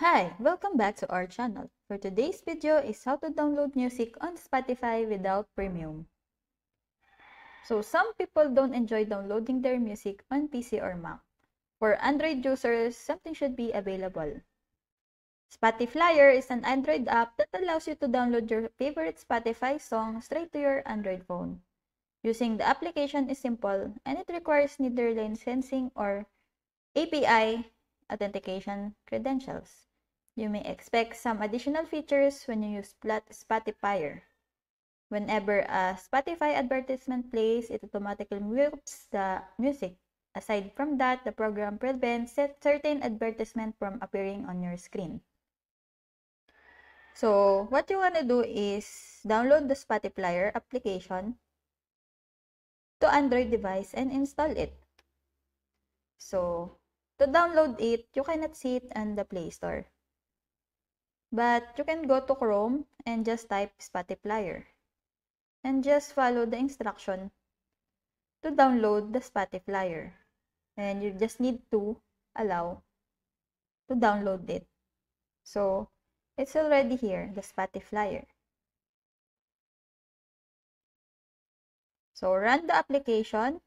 Hi, welcome back to our channel. For today's video is how to download music on Spotify without premium. So some people don't enjoy downloading their music on PC or Mac. For Android users, something should be available. Spotify is an Android app that allows you to download your favorite Spotify song straight to your Android phone. Using the application is simple and it requires neither licensing or API authentication credentials. You may expect some additional features when you use Spotify. Whenever a Spotify advertisement plays, it automatically mutes the music. Aside from that, the program prevents certain advertisements from appearing on your screen. So, what you want to do is download the Spotify application to Android device and install it. So, to download it, you cannot see it on the Play Store. But you can go to Chrome and just type Spotify and just follow the instruction to download the Spotify. And you just need to allow to download it. So, it's already here, the Spotify. So, run the application.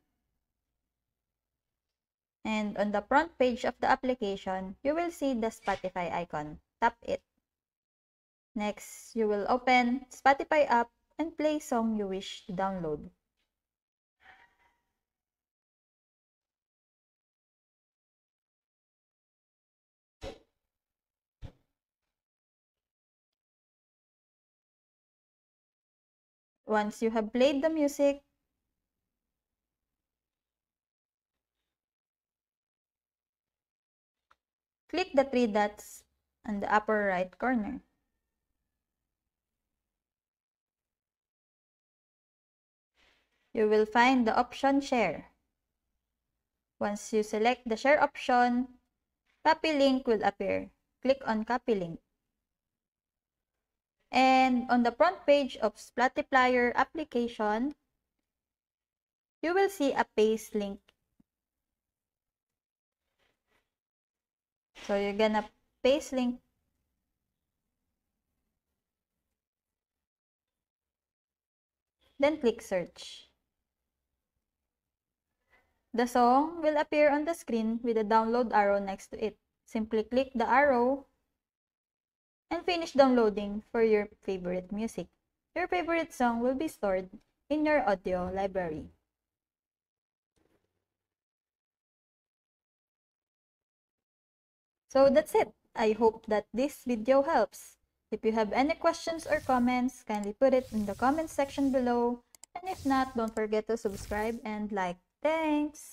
And on the front page of the application, you will see the Spotify icon. Tap it. Next, you will open Spotify app and play song you wish to download. Once you have played the music, click the three dots on the upper right corner. You will find the option Share. Once you select the Share option, copy link will appear. Click on Copy link. And on the front page of Spotify application, you will see a paste link. So you're gonna paste link. Then click search. The song will appear on the screen with a download arrow next to it. Simply click the arrow and finish downloading for your favorite music. Your favorite song will be stored in your audio library. So that's it. I hope that this video helps. If you have any questions or comments, kindly put it in the comment section below. And if not, don't forget to subscribe and like. Thanks!